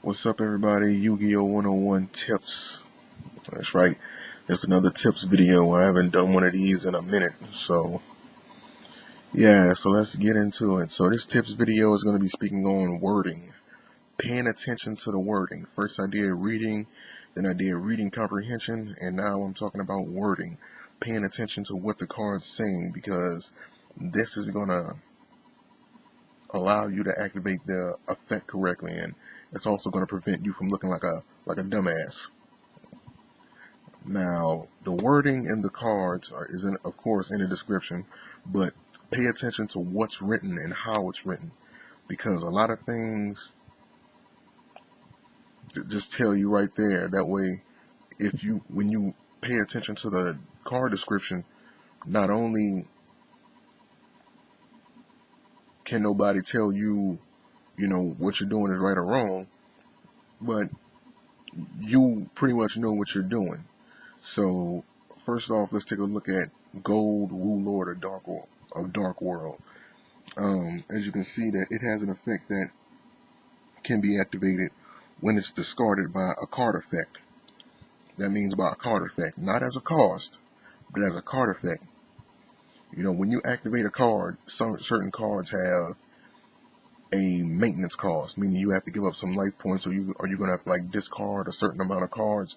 What's up, everybody? YuGiOh 101 tips. That's right. It's another tips video. I haven't done one of these in a minute. So, yeah, so let's get into it. So, this tips video is going to be speaking on wording. Paying attention to the wording. First, I did reading, then I did reading comprehension, and now I'm talking about wording. Paying attention to what the card's saying, because this is going to allow you to activate the effect correctly, and it's also going to prevent you from looking like a dumbass. Now, the wording in the cards is, of course, in the description, but pay attention to what's written and how it's written, because a lot of things just tell you right there. That way, when you pay attention to the card description, not only can nobody tell you, what you're doing is right or wrong, but you pretty much know what you're doing. So, first off, let's take a look at Gold, Woo Lord, or Dark World. As you can see, that it has an effect that can be activated when it's discarded by a card effect. That means by a card effect, not as a cost, but as a card effect. When you activate a card, certain cards have a maintenance cost, meaning you have to give up some life points, or you're going to have to discard a certain amount of cards.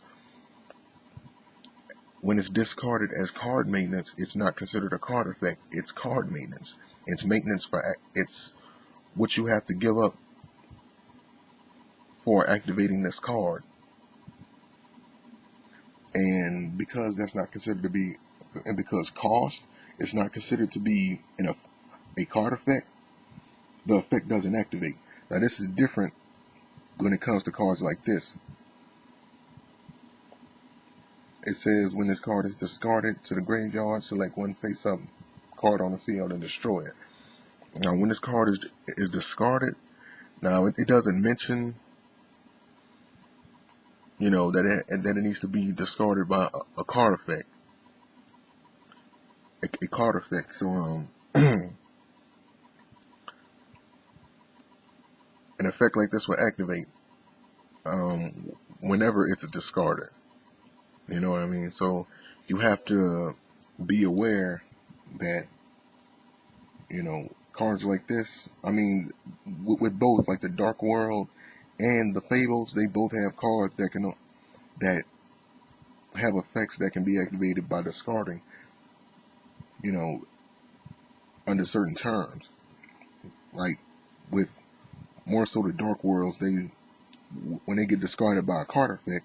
When it's discarded as card maintenance, it's not considered a card effect. It's card maintenance. It's maintenance it's what you have to give up for activating this card. And because that's not considered to be, and because cost is not considered to be a card effect, the effect doesn't activate. Now, this is different when it comes to cards like this. It says when this card is discarded to the graveyard, select one face-up card on the field and destroy it. Now, when this card is discarded, now it doesn't mention, that it needs to be discarded by a card effect. A card effect. So an effect like this will activate whenever it's discarded. You know what I mean? So you have to be aware that cards like this. I mean, with both like the Dark World and the Fables, they both have cards that have effects that can be activated by discarding. Under certain terms. Like with more so the Dark Worlds, when they get discarded by a card effect,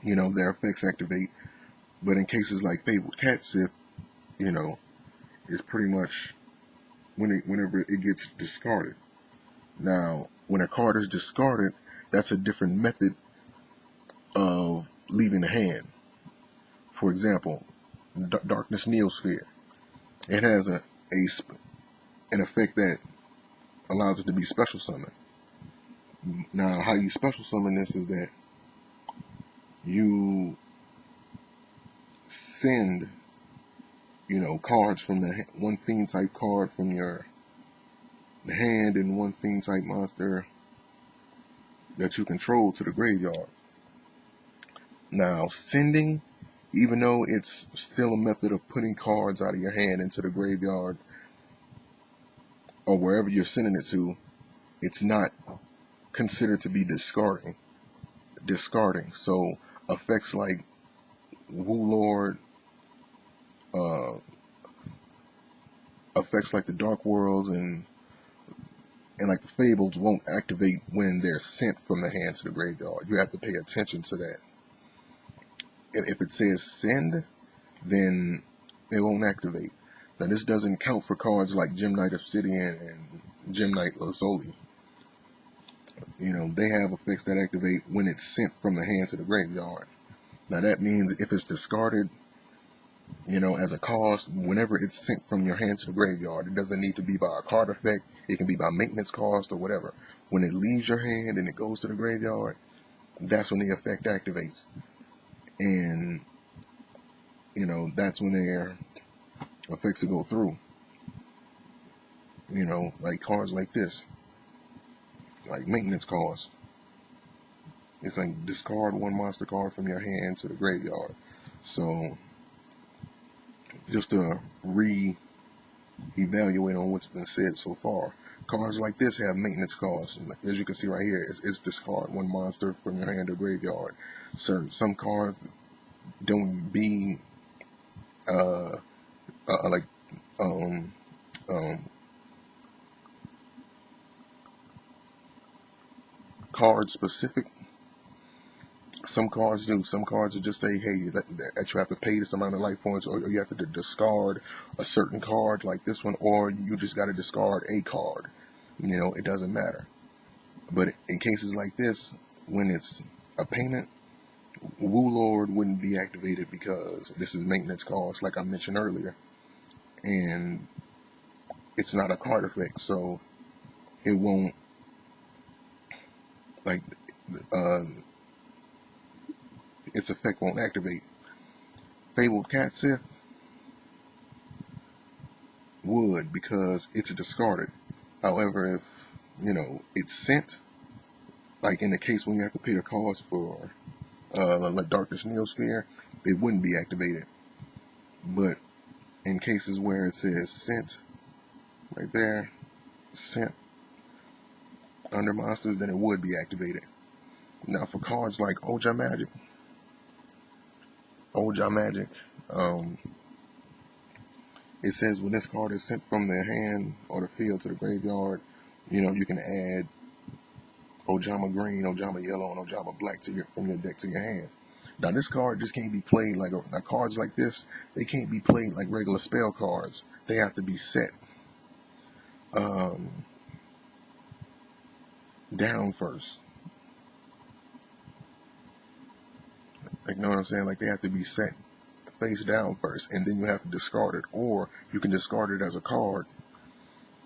their effects activate. But in cases like Fabled Cat Sith, it's pretty much whenever it gets discarded. Now, when a card is discarded, that's a different method of leaving the hand. For example, Darkness Neosphere. It has an effect that allows it to be special summoned. Now, how you special summon this is that you send, cards from one fiend type card from the hand and one fiend type monster that you control to the graveyard. Now, sending, even though it's still a method of putting cards out of your hand into the graveyard or wherever you're sending it to, it's not considered to be discarding. So effects like Woo Lord, effects like the Dark Worlds and like the Fables won't activate when they're sent from the hand to the graveyard. You have to pay attention to that. And if it says send, then it won't activate. Now, this doesn't count for cards like Gem Knight Obsidian and Gem Knight Lazuli. They have effects that activate when it's sent from the hand to the graveyard. Now, that means if it's discarded, as a cost, whenever it's sent from your hand to the graveyard, it doesn't need to be by a card effect. It can be by maintenance cost or whatever. When it leaves your hand and it goes to the graveyard, that's when the effect activates. And, that's when their effects will go through. Like cards like this, like maintenance cost. It's like discard one monster card from your hand to the graveyard. So just to re-evaluate on what's been said so far, cards like this have maintenance costs. As you can see right here, it's discard one monster from your hand to graveyard. Some cards don't be like um, um, card specific. Some cards do. Some cards will just say, hey, that you have to pay this amount of life points, or you have to discard a certain card like this one, or you just got to discard a card. It doesn't matter. But in cases like this, when it's a payment, Wu Lord wouldn't be activated because this is maintenance cost, like I mentioned earlier, and it's not a card effect, so it won't like uh, its effect won't activate. Fabled Cat Sith would, because it's discarded. However, if it's sent, like in the case when you have to pay a cost for like Darkness Neosphere, it wouldn't be activated. But in cases where it says sent right there, sent under monsters, then it would be activated. Now for cards like Oja Magic, it says when this card is sent from the hand or the field to the graveyard, you can add Ojama Green, Ojama Yellow, and Ojama Black from your deck to your hand. Now this card just can't be played like cards like this. They can't be played like regular spell cards. They have to be set down first. Like, you know what I'm saying? Like they have to be set face down first, and then you have to discard it, or you can discard it as a card,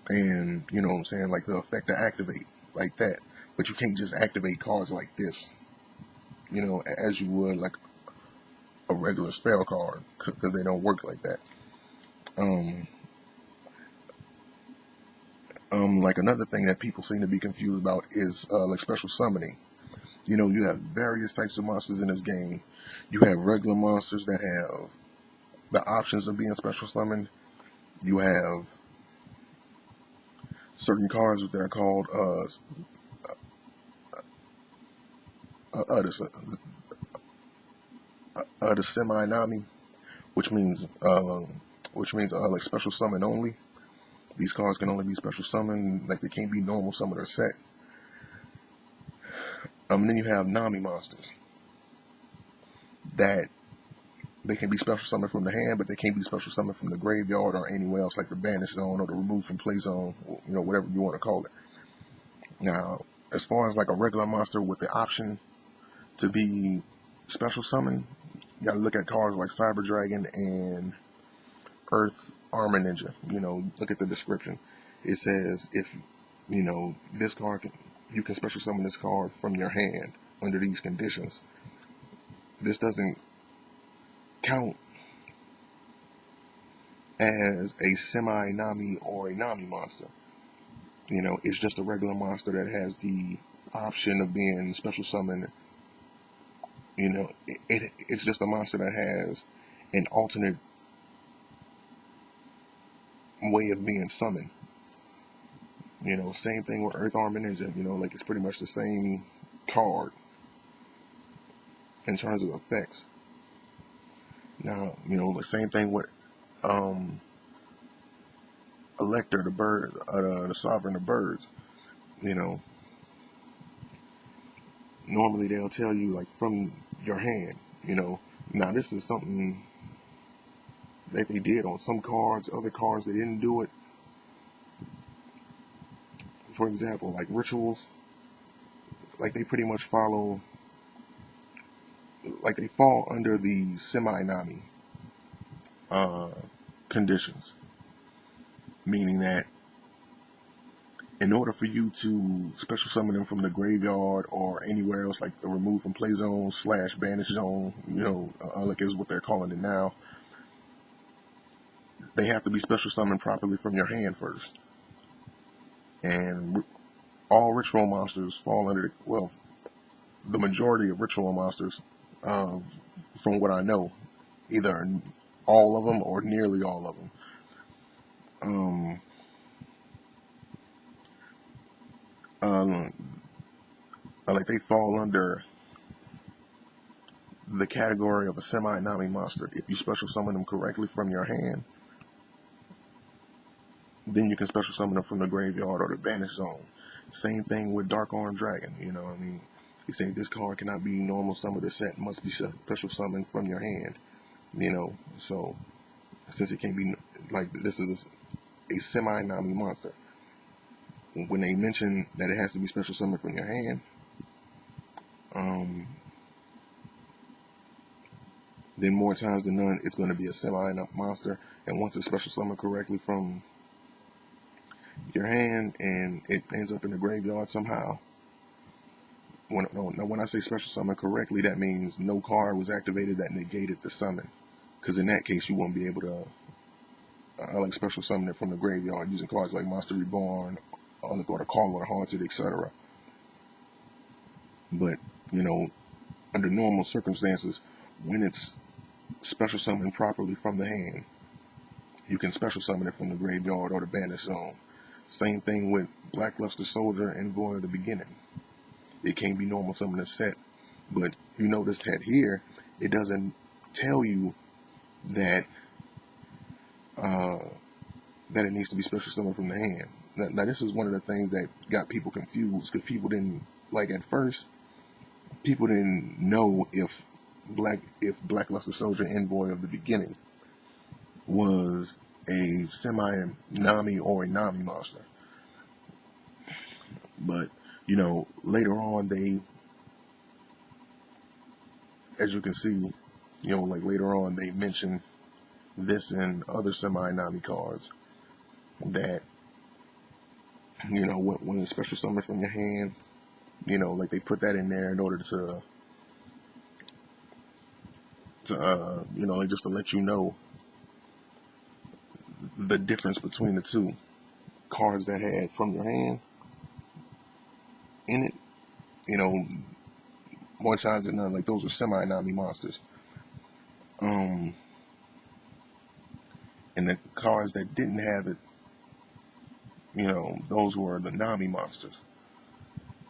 and you know what I'm saying, like the effect to activate like that. But you can't just activate cards like this, as you would like a regular spell card, because they don't work like that. Like another thing that people seem to be confused about is like special summoning. You have various types of monsters in this game. You have regular monsters that have the options of being special summoned. You have certain cards that are called the Semi-Nomi, which means like special summon only. These cards can only be special summoned, like they can't be normal summon or set. Then you have Nami monsters that they can be special summoned from the hand, but they can't be special summoned from the graveyard or anywhere else, like the banished zone or the removed from play zone, whatever you want to call it. Now, as far as like a regular monster with the option to be special summoned, you gotta look at cards like Cyber Dragon and Earth Armor Ninja. Look at the description. It says if this card you can special summon this card from your hand under these conditions. This doesn't count as a Semi-Nomi or a Nami monster. It's just a regular monster that has the option of being special summoned. It's just a monster that has an alternate way of being summoned. Same thing with Earth Armor Ninja. Like it's pretty much the same card in terms of effects. Now, the same thing with Elector, the bird, the sovereign of birds. Normally they'll tell you like from your hand. Now this is something that they did on some cards. Other cards they didn't do it. For example, like rituals, like they pretty much follow, like they fall under the Semi-Nomi conditions, meaning that in order for you to special summon them from the graveyard or anywhere else, like the removed from play zone / banish zone, like is what they're calling it now, they have to be special summoned properly from your hand first. And all ritual monsters fall under the majority of ritual monsters, uh, from what I know, either all of them or nearly all of them, um, uh, like they fall under the category of a Semi-Nomi monster. If you special summon them correctly from your hand, then you can special summon them from the graveyard or the banish zone. Same thing with Dark Arm Dragon. You know, I mean, you say this card cannot be normal summon the set, must be special summoned from your hand. You know, so since it can't be, like, this is a Semi-Nomi monster, when they mention that it has to be special summoned from your hand, then more times than none, it's going to be a Semi-Nomi monster. And once it's special summoned correctly from your hand and it ends up in the graveyard somehow, when I say special summon correctly, that means no card was activated that negated the summon. Because in that case, you won't be able to like special summon it from the graveyard using cards like Monster Reborn, or the Caller Haunted, etc. But, you know, under normal circumstances, when it's special summoned properly from the hand, you can special summon it from the graveyard or the banish zone. Same thing with Blackluster Soldier and Void of the Beginning. It can't be normal summon a set, but you notice that here, it doesn't tell you that that it needs to be special summoned from the hand. Now this is one of the things that got people confused, because people didn't, like, at first, people didn't know if Blackluster Soldier and Void of the Beginning was a Semi-Nomi or a Nomi monster. But, you know, later on, they, as you can see, you know, like later on, they mention this and other Semi-Nomi cards that, you know, when it's special summoned from your hand, you know, like they put that in there in order to you know, just to let you know the difference between the two. Cards that had from your hand in it, you know, more times than none, like those are Semi-Nomi monsters. And the cards that didn't have it, you know, those were the Nomi monsters.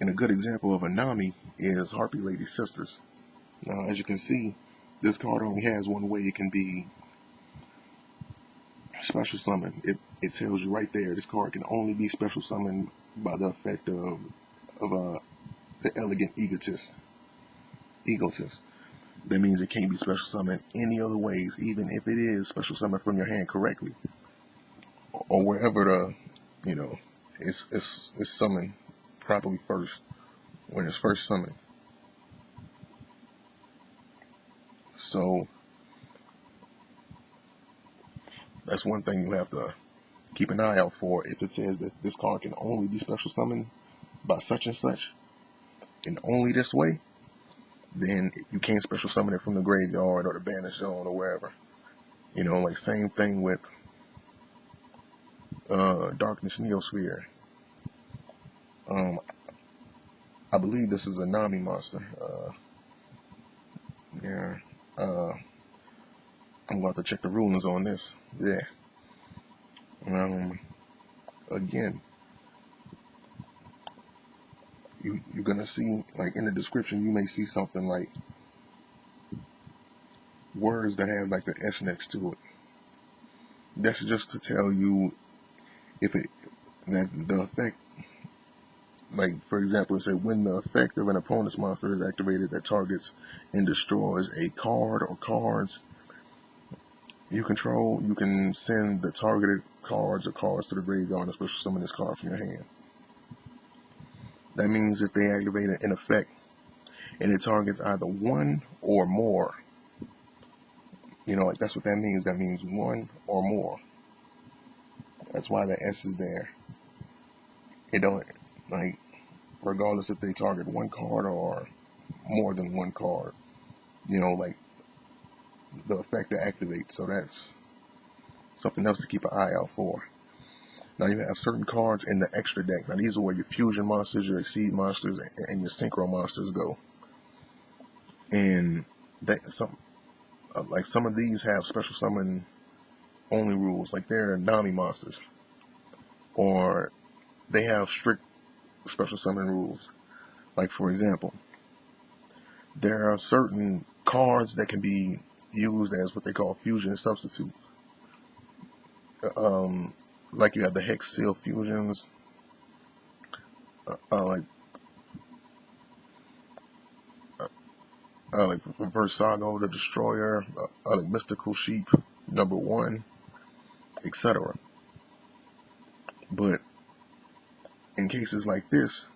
And a good example of a Nomi is Harpy Lady Sisters. Now, as you can see, this card only has one way it can be special summoned. It tells you right there, this card can only be special summoned by the effect of the Elegant Egotist. That means it can't be special summoned any other ways, even if it is special summoned from your hand correctly, or wherever the, you know, it's summoned properly first when it's first summoned. So that's one thing you have to keep an eye out for. If it says that this card can only be special summoned by such and such, and only this way, then you can't special summon it from the graveyard or the banish zone or wherever. You know, like same thing with Darkness Neosphere. I believe this is a Nomi monster. Yeah. I'm going to have to check the rulings on this. Yeah. Again, you're gonna see, like in the description, you may see something like words that have like the S next to it. That's just to tell you if it, that the effect, like for example, it said when the effect of an opponent's monster is activated that targets and destroys a card or cards you control, you can send the targeted cards or cards to the graveyard and special summon this card from your hand. That means if they activate an effect and it targets either one or more, you know, like that's what that means. That means one or more. That's why the S is there. It don't, like, regardless if they target one card or more than one card, you know, like the effect to activate. So that's something else to keep an eye out for. Now you have certain cards in the extra deck. Now these are where your fusion monsters, your exceed monsters, and your synchro monsters go. and that some of these have special summon only rules, like they're Nami monsters, or they have strict special summon rules. Like, for example, there are certain cards that can be used as what they call fusion substitute. Like you have the Hex Seal fusions, like Versago the Destroyer, like Mystical Sheep #1, etc. But in cases like this,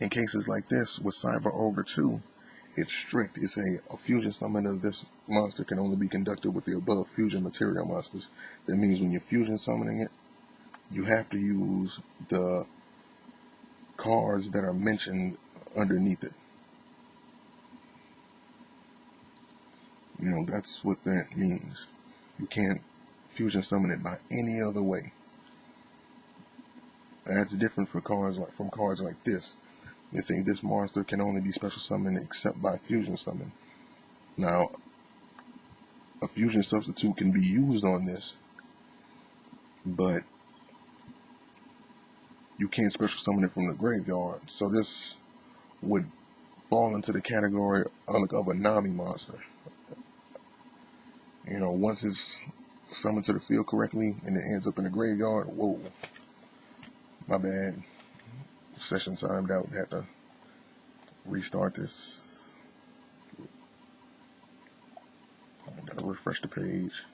with Cyber Ogre 2, it's strict. It's a fusion summon of this monster can only be conducted with the above fusion material monsters. That means when you're fusion summoning it, you have to use the cards that are mentioned underneath it. You know, that's what that means. You can't fusion summon it by any other way. That's different from cards like this. They say this monster can only be special summoned except by fusion summon. Now, a fusion substitute can be used on this, but you can't special summon it from the graveyard. So this would fall into the category of a Nami monster. You know, once it's summoned to the field correctly and it ends up in the graveyard, whoa, my bad. Session timed out. Had to restart this. I gotta refresh the page.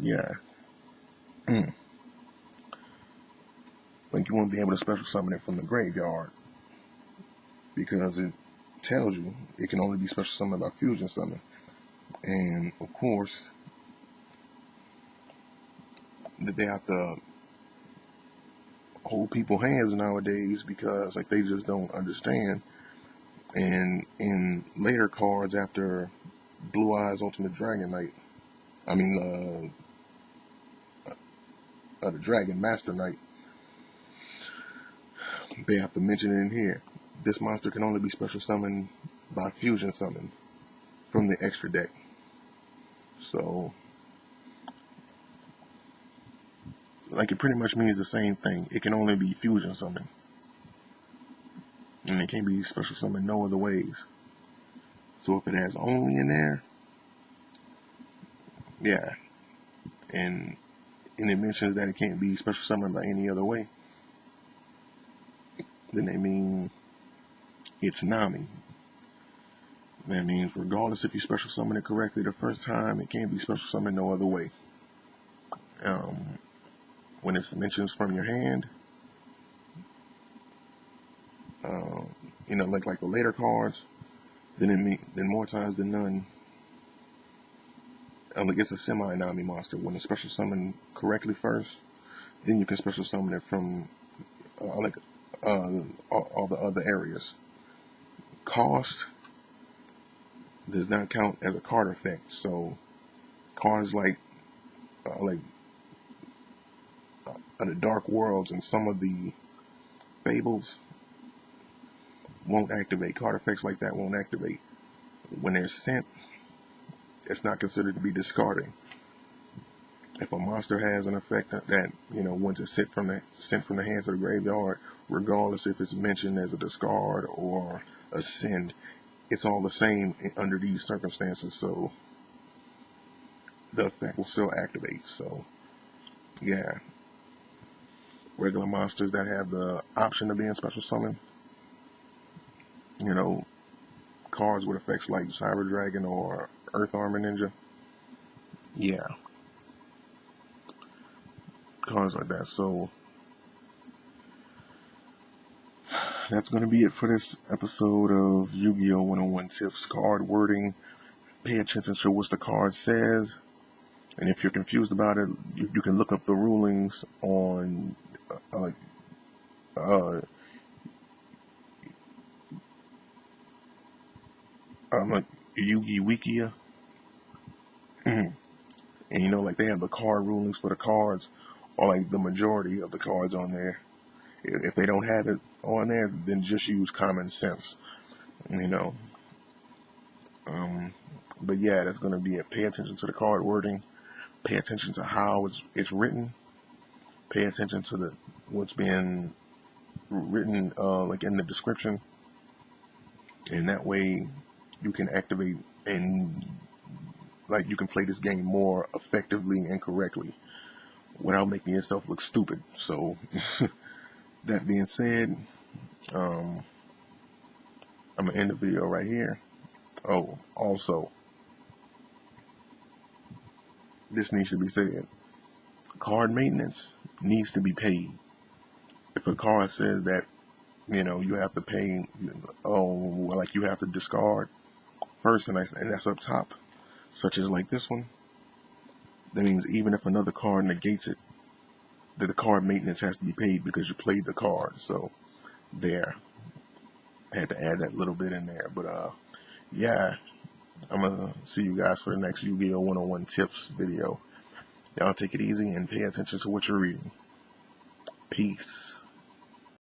Yeah. Like, you won't be able to special summon it from the graveyard because it tells you it can only be special summoned by fusion summon. And of course, that they have to hold people's hands nowadays because like they just don't understand. And in later cards after Blue Eyes Ultimate Dragon Knight, the Dragon Master Knight, they have to mention it in here. This monster can only be special summoned by fusion summon from the extra deck. So, like, it pretty much means the same thing. It can only be fusion summoned, and it can't be special summoned no other ways. So if it has only in there, yeah, and it mentions that it can't be special summoned by any other way, then they mean it's Nami. That means regardless if you special summon it correctly the first time, it can't be special summoned no other way. When it's mentions from your hand, you know, like the later cards, then more times than none, like it's a Semi-Nomi monster. When it's special summoned correctly first, then you can special summon it from all the other areas. Cost does not count as a card effect, so cards like the Dark Worlds and some of the Fables won't activate. Card effects like that won't activate. When they're sent, it's not considered to be discarding. If a monster has an effect that, you know, once it's sent from the hands of the graveyard, regardless if it's mentioned as a discard or a send, it's all the same under these circumstances. So the effect will still activate. So yeah, regular monsters that have the option of being special summoned, you know, cards with effects like Cyber Dragon or Earth Armor Ninja, yeah, cards like that. So that's going to be it for this episode of Yu-Gi-Oh! 101 Tips. Card wording. Pay attention to what the card says. And if you're confused about it, you can look up the rulings on like YuGiOh. And And you know, like they have the card rulings for the cards, or like the majority of the cards on there. If they don't have it on there, then just use common sense, you know. But yeah, that's going to be it. Pay attention to the card wording. Pay attention to how it's written. Pay attention to what's being written, like in the description, and that way you can activate and like you can play this game more effectively and correctly without making yourself look stupid. So that being said, I'm gonna end the video right here. Oh, also, this needs to be said. Card maintenance needs to be paid. If a card says that, you know, you have to pay, like you have to discard first, and that's up top, such as like this one, that means even if another card negates it, that the card maintenance has to be paid because you played the card. So there, I had to add that little bit in there. But yeah, I'm gonna see you guys for the next YuGiOh 101 tips video. Y'all take it easy and pay attention to what you're reading. Peace.